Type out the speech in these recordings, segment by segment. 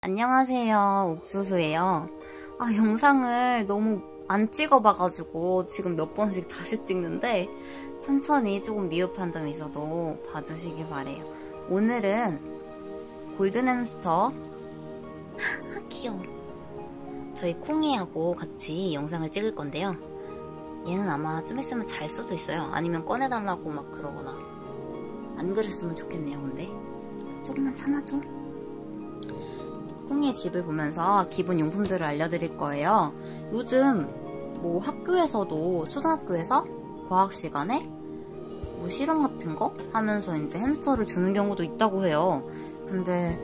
안녕하세요, 옥수수예요. 영상을 너무 안 찍어봐가지고 지금 몇 번씩 다시 찍는데 천천히 조금 미흡한 점이 있어도 봐주시기 바래요. 오늘은 골든햄스터 귀여워. 저희 콩이하고 같이 영상을 찍을 건데요. 얘는 아마 좀 있으면 잘 수도 있어요. 아니면 꺼내달라고 막 그러거나. 안 그랬으면 좋겠네요. 근데 조금만 참아줘. 콩이의 집을 보면서 기본 용품들을 알려드릴 거예요. 요즘 뭐 학교에서도 초등학교에서 과학 시간에 뭐 실험 같은 거 하면서 이제 햄스터를 주는 경우도 있다고 해요. 근데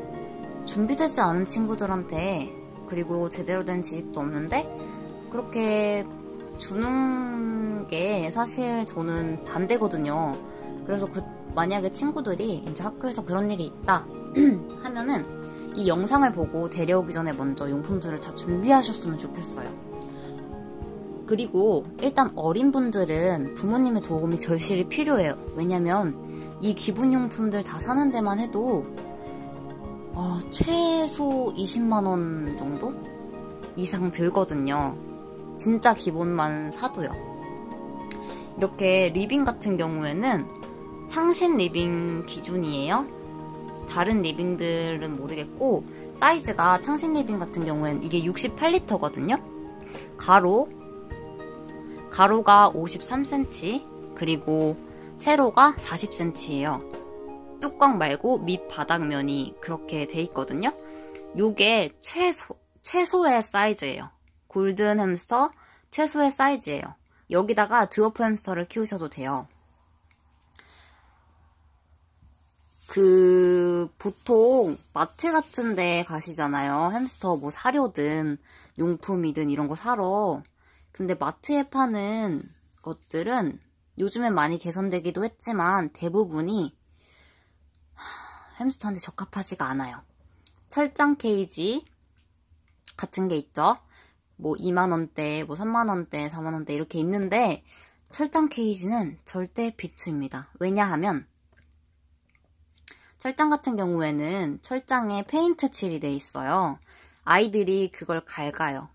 준비되지 않은 친구들한테, 그리고 제대로 된 지식도 없는데 그렇게 주는 게 사실 저는 반대거든요. 그래서 만약에 친구들이 이제 학교에서 그런 일이 있다 하면은 이 영상을 보고 데려오기 전에 먼저 용품들을 다 준비하셨으면 좋겠어요. 그리고 일단 어린 분들은 부모님의 도움이 절실히 필요해요. 왜냐면 이 기본용품들 다 사는 데만 해도 최소 20만원 정도 이상 들거든요. 진짜 기본만 사도요. 이렇게 리빙 같은 경우에는 창신 리빙 기준이에요. 다른 리빙들은 모르겠고, 사이즈가 창신 리빙 같은 경우엔 이게 68리터거든요. 가로가 53cm, 그리고 세로가 40cm예요. 뚜껑 말고 밑바닥면이 그렇게 돼 있거든요. 요게 최소의 사이즈예요. 골든 햄스터 최소의 사이즈예요. 여기다가 드워프 햄스터를 키우셔도 돼요. 보통 마트 같은 데 가시잖아요. 햄스터 뭐 사료든 용품이든 이런 거 사러. 근데 마트에 파는 것들은 요즘엔 많이 개선되기도 했지만 대부분이 햄스터한테 적합하지가 않아요. 철장 케이지 같은 게 있죠. 뭐 2만원대, 뭐 3만원대, 4만원대 이렇게 있는데 철장 케이지는 절대 비추입니다. 왜냐하면 철장 같은 경우에는 철장에 페인트 칠이 돼 있어요. 아이들이 그걸 갉아요.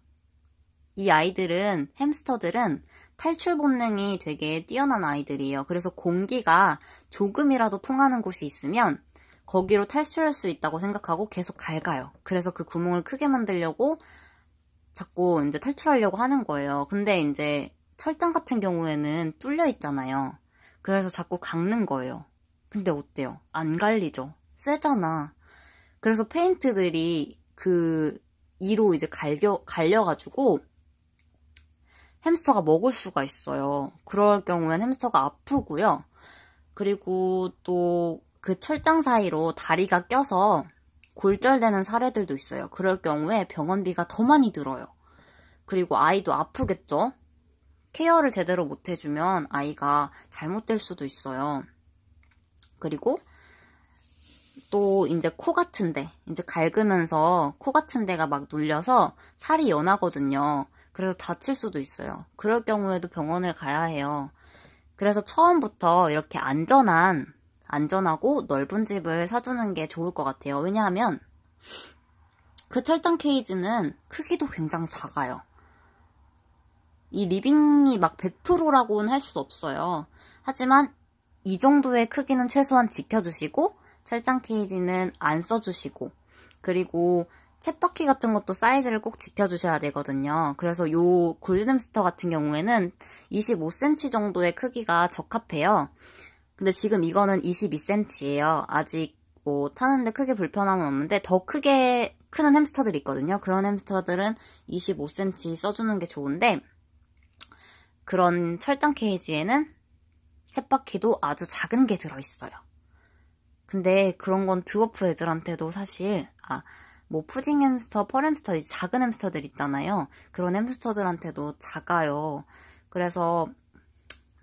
이 아이들은, 햄스터들은 탈출 본능이 되게 뛰어난 아이들이에요. 그래서 공기가 조금이라도 통하는 곳이 있으면 거기로 탈출할 수 있다고 생각하고 계속 갉아요. 그래서 그 구멍을 크게 만들려고 자꾸 이제 탈출하려고 하는 거예요. 근데 이제 철장 같은 경우에는 뚫려 있잖아요. 그래서 자꾸 깎는 거예요. 근데 어때요? 안 갈리죠? 쇠잖아. 그래서 페인트들이 이로 이제 갈려가지고 햄스터가 먹을 수가 있어요. 그럴 경우엔 햄스터가 아프고요. 그리고 또 그 철장 사이로 다리가 껴서 골절되는 사례들도 있어요. 그럴 경우에 병원비가 더 많이 들어요. 그리고 아이도 아프겠죠? 케어를 제대로 못 해주면 아이가 잘못될 수도 있어요. 그리고 또 이제 코 같은데, 이제 갉으면서 코 같은 데가 막 눌려서 살이 연하거든요. 그래서 다칠 수도 있어요. 그럴 경우에도 병원을 가야 해요. 그래서 처음부터 이렇게 안전하고 넓은 집을 사주는 게 좋을 것 같아요. 왜냐하면 그 철장 케이지는 크기도 굉장히 작아요. 이 리빙이 막 100%라고는 할 수 없어요. 하지만 이 정도의 크기는 최소한 지켜주시고 철장 케이지는 안 써주시고, 그리고 쳇바퀴 같은 것도 사이즈를 꼭 지켜주셔야 되거든요. 그래서 요 골든햄스터 같은 경우에는 25cm 정도의 크기가 적합해요. 근데 지금 이거는 22cm예요. 아직 뭐 타는데 크게 불편함은 없는데 더 크게 크는 햄스터들이 있거든요. 그런 햄스터들은 25cm 써주는 게 좋은데, 그런 철장 케이지에는 쳇바퀴도 아주 작은 게 들어있어요. 근데 그런 건 드워프 애들한테도 사실 뭐 푸딩 햄스터, 펄 햄스터, 작은 햄스터들 있잖아요. 그런 햄스터들한테도 작아요. 그래서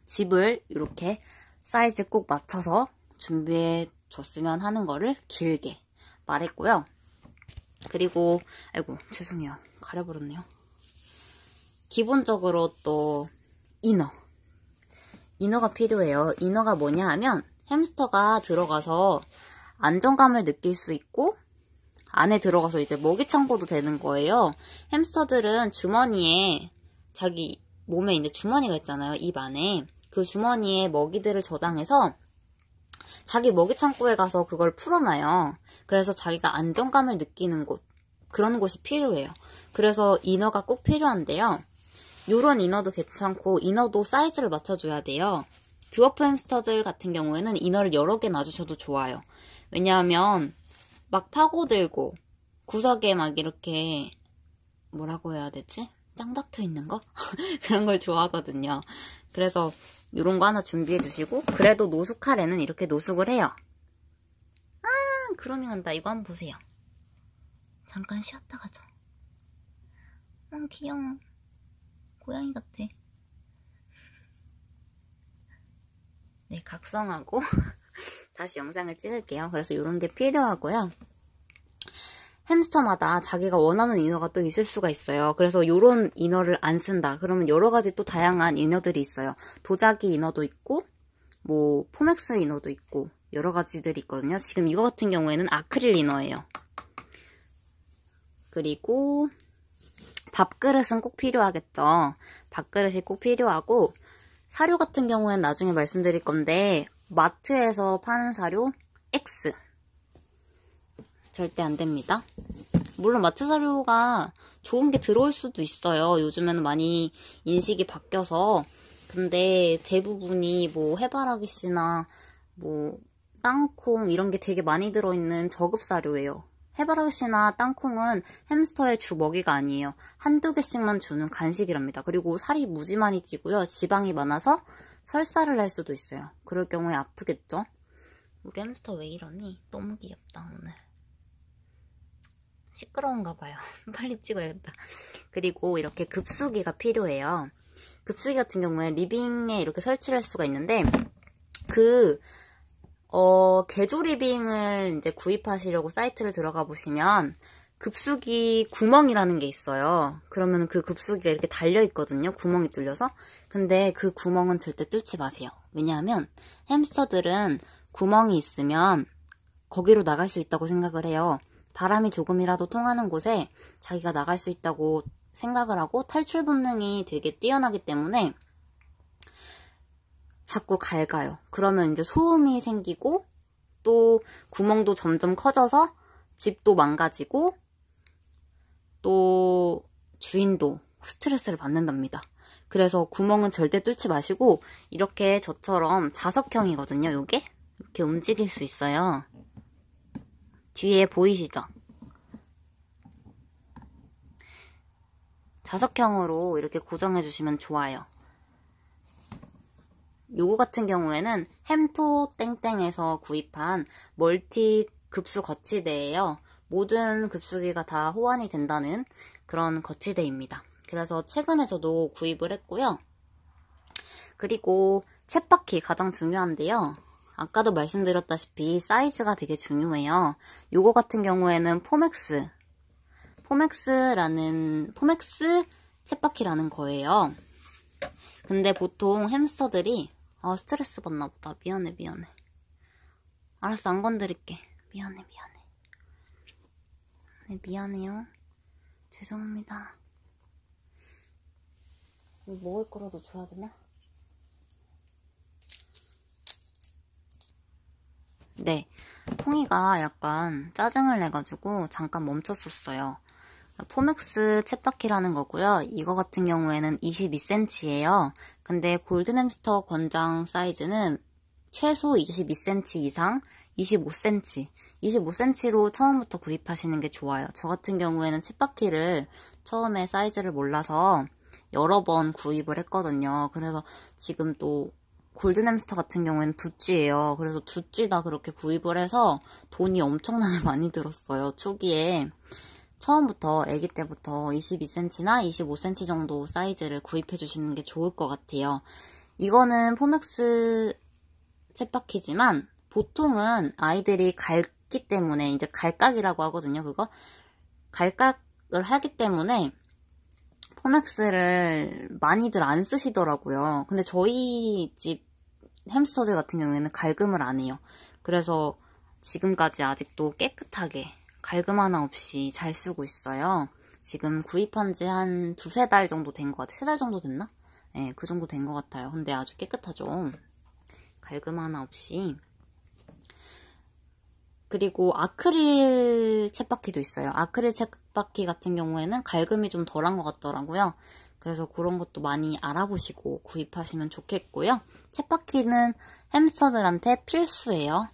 집을 이렇게 사이즈 꼭 맞춰서 준비해 줬으면 하는 거를 길게 말했고요. 그리고 아이고 죄송해요. 가려버렸네요. 기본적으로 또 이너가 필요해요. 이너가 뭐냐 하면 햄스터가 들어가서 안정감을 느낄 수 있고 안에 들어가서 이제 먹이 창고도 되는 거예요. 햄스터들은 주머니에 자기 몸에 이제 주머니가 있잖아요. 입 안에. 그 주머니에 먹이들을 저장해서 자기 먹이 창고에 가서 그걸 풀어놔요. 그래서 자기가 안정감을 느끼는 곳, 그런 곳이 필요해요. 그래서 이너가 꼭 필요한데요. 요런 이너도 괜찮고 이너도 사이즈를 맞춰줘야 돼요. 드워프 햄스터들 같은 경우에는 이너를 여러 개 놔주셔도 좋아요. 왜냐하면 막 파고들고 구석에 막 이렇게 뭐라고 해야 되지? 짱 박혀 있는 거? 그런 걸 좋아하거든요. 그래서 이런 거 하나 준비해 주시고, 그래도 노숙하래는 이렇게 노숙을 해요. 아, 그러밍 한다. 이거 한번 보세요. 잠깐 쉬었다 가죠. 귀여워. 고양이 같아. 네, 각성하고 다시 영상을 찍을게요. 그래서 이런 게 필요하고요. 햄스터마다 자기가 원하는 이너가 또 있을 수가 있어요. 그래서 이런 이너를 안 쓴다. 그러면 여러 가지 또 다양한 이너들이 있어요. 도자기 이너도 있고, 뭐 포맥스 이너도 있고 여러 가지들이 있거든요. 지금 이거 같은 경우에는 아크릴 이너예요. 그리고 밥그릇은 꼭 필요하겠죠. 밥그릇이 꼭 필요하고, 사료 같은 경우에는 나중에 말씀드릴 건데 마트에서 파는 사료 X 절대 안 됩니다. 물론 마트 사료가 좋은 게 들어올 수도 있어요. 요즘에는 많이 인식이 바뀌어서. 근데 대부분이 뭐 해바라기씨나 뭐 땅콩 이런 게 되게 많이 들어있는 저급 사료예요. 해바라기씨나 땅콩은 햄스터의 주 먹이가 아니에요. 한두 개씩만 주는 간식이랍니다. 그리고 살이 무지 많이 찌고요. 지방이 많아서 설사를 할 수도 있어요. 그럴 경우에 아프겠죠? 우리 햄스터 왜 이러니? 너무 귀엽다 오늘. 시끄러운가 봐요. 빨리 찍어야겠다. 그리고 이렇게 급수기가 필요해요. 급수기 같은 경우에 리빙에 이렇게 설치를 할 수가 있는데, 개조 리빙을 이제 구입하시려고 사이트를 들어가 보시면 급수기 구멍이라는 게 있어요. 그러면 그 급수기가 이렇게 달려 있거든요. 구멍이 뚫려서. 근데 그 구멍은 절대 뚫지 마세요. 왜냐하면 햄스터들은 구멍이 있으면 거기로 나갈 수 있다고 생각을 해요. 바람이 조금이라도 통하는 곳에 자기가 나갈 수 있다고 생각을 하고 탈출 본능이 되게 뛰어나기 때문에 자꾸 갉아요. 그러면 이제 소음이 생기고 또 구멍도 점점 커져서 집도 망가지고 또 주인도 스트레스를 받는답니다. 그래서 구멍은 절대 뚫지 마시고, 이렇게 저처럼 자석형이거든요. 요게 이렇게 움직일 수 있어요. 뒤에 보이시죠? 자석형으로 이렇게 고정해 주시면 좋아요. 요거 같은 경우에는 햄토 땡땡에서 구입한 멀티 급수 거치대예요. 모든 급수기가 다 호환이 된다는 그런 거치대입니다. 그래서 최근에 저도 구입을 했고요. 그리고 쳇바퀴 가장 중요한데요. 아까도 말씀드렸다시피 사이즈가 되게 중요해요. 요거 같은 경우에는 포맥스 쳇바퀴라는 거예요. 근데 보통 햄스터들이 스트레스 받나 보다. 미안해. 알았어, 안 건드릴게. 미안해. 네, 미안해요. 죄송합니다. 뭐 먹을 거라도 줘야 되나? 네, 퐁이가 약간 짜증을 내가지고 잠깐 멈췄었어요. 포맥스 쳇바퀴라는 거고요. 이거 같은 경우에는 22cm예요. 근데 골든햄스터 권장 사이즈는 최소 22cm 이상 25cm. 25cm로 처음부터 구입하시는 게 좋아요. 저 같은 경우에는 쳇바퀴를 처음에 사이즈를 몰라서 여러 번 구입을 했거든요. 그래서 지금 또 골든햄스터 같은 경우에는 두찌예요. 그래서 두찌다 그렇게 구입을 해서 돈이 엄청나게 많이 들었어요. 초기에. 처음부터 아기 때부터 22cm나 25cm 정도 사이즈를 구입해 주시는 게 좋을 것 같아요. 이거는 포맥스 쳇바퀴지만 보통은 아이들이 갈기 때문에, 이제 갈각이라고 하거든요. 그거 갈각을 하기 때문에 포맥스를 많이들 안 쓰시더라고요. 근데 저희 집 햄스터들 같은 경우에는 갈금을 안 해요. 그래서 지금까지 아직도 깨끗하게 갈금 하나 없이 잘 쓰고 있어요. 지금 구입한 지 한 두세 달 정도 된 것 같아요. 세 달 정도 됐나? 네, 그 정도 된 것 같아요. 근데 아주 깨끗하죠. 갈금 하나 없이. 그리고 아크릴 쳇바퀴도 있어요. 아크릴 쳇바퀴 같은 경우에는 갈금이 좀 덜한 것 같더라고요. 그래서 그런 것도 많이 알아보시고 구입하시면 좋겠고요. 쳇바퀴는 햄스터들한테 필수예요.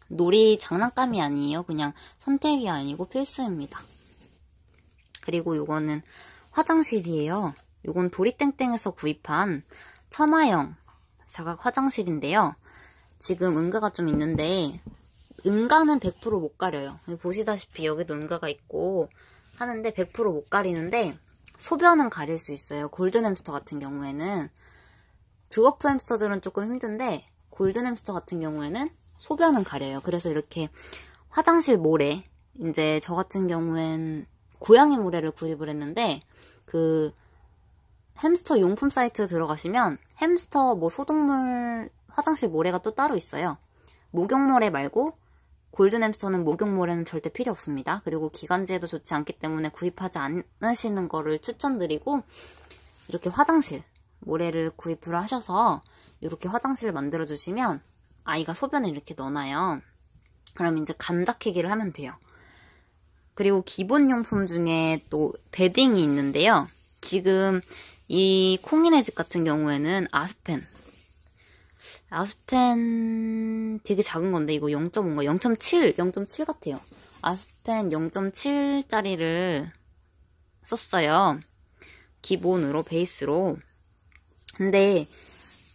놀이 장난감이 아니에요. 그냥 선택이 아니고 필수입니다. 그리고 요거는 화장실이에요. 요건 도리땡땡에서 구입한 처마형 사각 화장실인데요. 지금 응가가 좀 있는데 응가는 100% 못 가려요. 보시다시피 여기도 응가가 있고 하는데 100% 못 가리는데 소변은 가릴 수 있어요. 골든 햄스터 같은 경우에는. 드워프 햄스터들은 조금 힘든데 골든 햄스터 같은 경우에는 소변은 가려요. 그래서 이렇게 화장실 모래, 이제 저 같은 경우엔 고양이 모래를 구입을 했는데 그 햄스터 용품 사이트 들어가시면 햄스터 뭐 소독물 화장실 모래가 또 따로 있어요. 목욕모래 말고 골든 햄스터는 목욕모래는 절대 필요 없습니다. 그리고 기관지에도 좋지 않기 때문에 구입하지 않으시는 거를 추천드리고 이렇게 화장실 모래를 구입을 하셔서 이렇게 화장실을 만들어 주시면 아이가 소변을 이렇게 넣어놔요. 그럼 이제 감닥이기를 하면 돼요. 그리고 기본용품 중에 또 베딩이 있는데요. 지금 이 콩이네 집 같은 경우에는 아스펜 되게 작은 건데 이거 0.5인가 0.7 같아요. 아스펜 0.7짜리를 썼어요. 기본으로 베이스로. 근데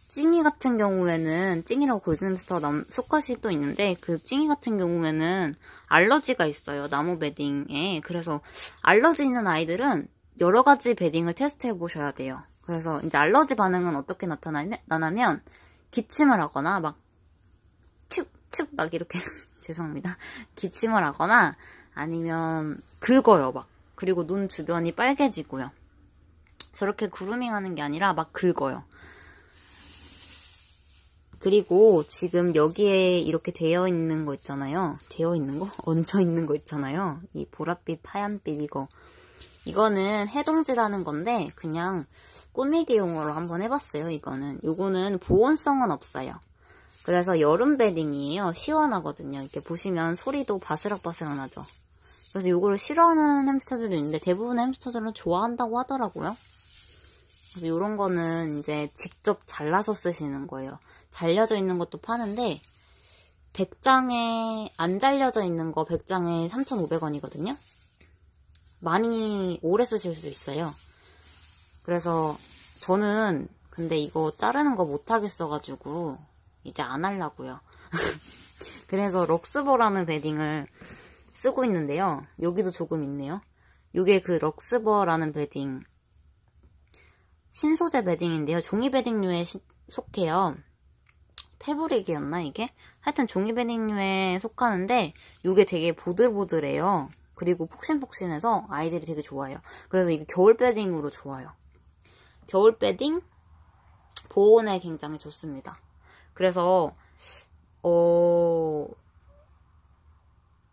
찡이 같은 경우에는 찡이라고 골든햄스터 수컷이 또 있는데 그 찡이 같은 경우에는 알러지가 있어요. 나무 베딩에. 그래서 알러지 있는 아이들은 여러 가지 베딩을 테스트해 보셔야 돼요. 그래서 이제 알러지 반응은 어떻게 나타나면 기침을 하거나 막 춥 막 이렇게 죄송합니다. 기침을 하거나 아니면 긁어요 막. 그리고 눈 주변이 빨개지고요. 저렇게 그루밍 하는 게 아니라 막 긁어요. 그리고 지금 여기에 이렇게 되어 있는 거 있잖아요. 얹혀 있는 거 있잖아요. 이 보랏빛, 하얀빛 이거는 해동지라는 건데 그냥 꾸미기용으로 한번 해봤어요. 요거는 보온성은 없어요. 그래서 여름 베딩이에요. 시원하거든요. 이렇게 보시면 소리도 바스락바스락 나죠. 그래서 요거를 싫어하는 햄스터들도 있는데 대부분의 햄스터들은 좋아한다고 하더라고요. 그래서 요런 거는 이제 직접 잘라서 쓰시는 거예요. 잘려져 있는 것도 파는데 100장에 안 잘려져 있는 거 100장에 3,500원이거든요. 많이 오래 쓰실 수 있어요. 그래서 저는 근데 이거 자르는 거 못하겠어가지고 이제 안 하려고요. 그래서 럭스버라는 베딩을 쓰고 있는데요. 여기도 조금 있네요. 이게 그 럭스버라는 베딩 신소재 베딩인데요. 종이 베딩류에 속해요. 패브릭이었나 이게? 하여튼 종이 베딩류에 속하는데 이게 되게 보들보들해요. 그리고 폭신폭신해서 아이들이 되게 좋아해요. 그래서 이게 겨울 베딩으로 좋아요. 겨울 베딩 보온에 굉장히 좋습니다. 그래서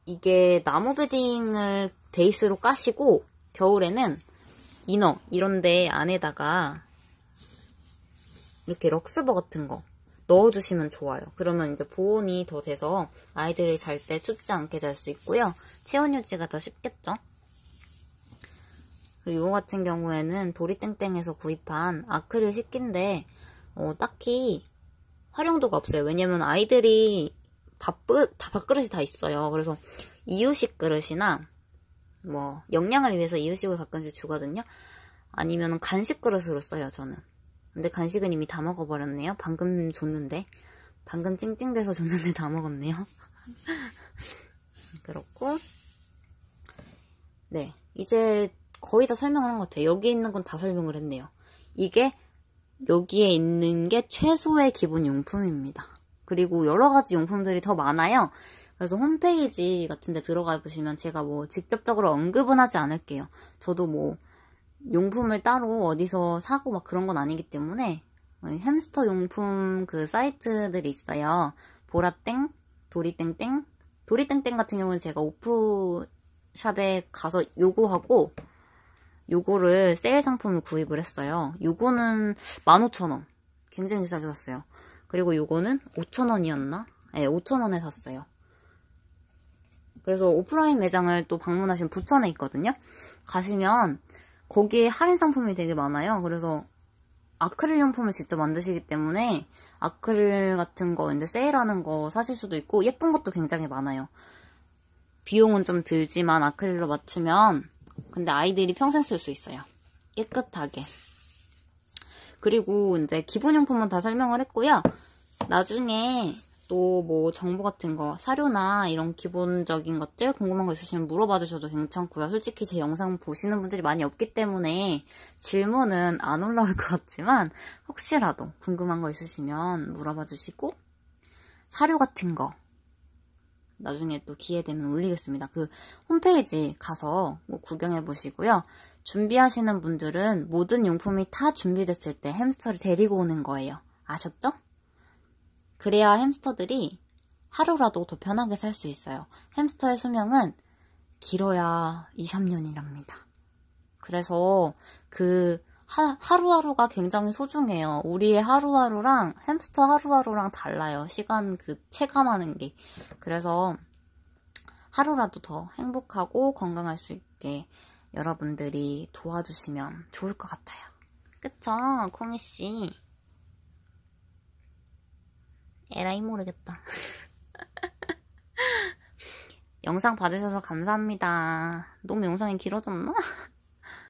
이게 나무 베딩을 베이스로 까시고 겨울에는 이너 이런데 안에다가 이렇게 럭스버 같은 거 넣어주시면 좋아요. 그러면 이제 보온이 더 돼서 아이들이 잘 때 춥지 않게 잘 수 있고요. 체온 유지가 더 쉽겠죠. 그리고 이거 같은 경우에는 도리땡땡에서 구입한 아크릴 식기인데 딱히 활용도가 없어요. 왜냐면 아이들이 밥그릇이 다 있어요. 그래서 이유식 그릇이나 뭐 영양을 위해서 이유식을 가끔씩 주거든요. 아니면 간식 그릇으로 써요. 저는. 근데 간식은 이미 다 먹어버렸네요. 방금 줬는데. 방금 찡찡대서 줬는데 다 먹었네요. 그렇고 네, 이제 거의 다 설명을 한 것 같아요. 여기 있는 건 다 설명을 했네요. 이게 여기에 있는 게 최소의 기본 용품입니다. 그리고 여러 가지 용품들이 더 많아요. 그래서 홈페이지 같은 데 들어가 보시면 제가 뭐 직접적으로 언급은 하지 않을게요. 저도 뭐 용품을 따로 어디서 사고 막 그런 건 아니기 때문에 햄스터 용품 그 사이트들이 있어요. 보라땡, 도리땡땡, 도리땡땡 같은 경우는 제가 오프샵에 가서 요거하고 요거를 세일 상품을 구입을 했어요. 요거는 15,000원. 굉장히 싸게 샀어요. 그리고 요거는 5,000원이었나? 네, 5,000원에 샀어요. 그래서 오프라인 매장을 또 방문하시면 부천에 있거든요. 가시면 거기에 할인 상품이 되게 많아요. 그래서 아크릴 용품을 직접 만드시기 때문에 아크릴 같은 거 이제 세일하는 거 사실 수도 있고 예쁜 것도 굉장히 많아요. 비용은 좀 들지만 아크릴로 맞추면 근데 아이들이 평생 쓸 수 있어요. 깨끗하게. 그리고 이제 기본용품은 다 설명을 했고요. 나중에 또 뭐 정보 같은 거, 사료나 이런 기본적인 것들 궁금한 거 있으시면 물어봐 주셔도 괜찮고요. 솔직히 제 영상 보시는 분들이 많이 없기 때문에 질문은 안 올라올 것 같지만 혹시라도 궁금한 거 있으시면 물어봐 주시고 사료 같은 거 나중에 또 기회 되면 올리겠습니다. 그 홈페이지 가서 뭐 구경해 보시고요. 준비하시는 분들은 모든 용품이 다 준비됐을 때 햄스터를 데리고 오는 거예요. 아셨죠? 그래야 햄스터들이 하루라도 더 편하게 살 수 있어요. 햄스터의 수명은 길어야 2, 3년이랍니다. 그래서 그 하루하루가 굉장히 소중해요. 우리의 하루하루랑 햄스터 하루하루랑 달라요. 시간 그 체감하는 게. 그래서 하루라도 더 행복하고 건강할 수 있게 여러분들이 도와주시면 좋을 것 같아요. 그쵸? 콩이씨. 에라이 모르겠다. 영상 봐주셔서 감사합니다. 너무 영상이 길어졌나?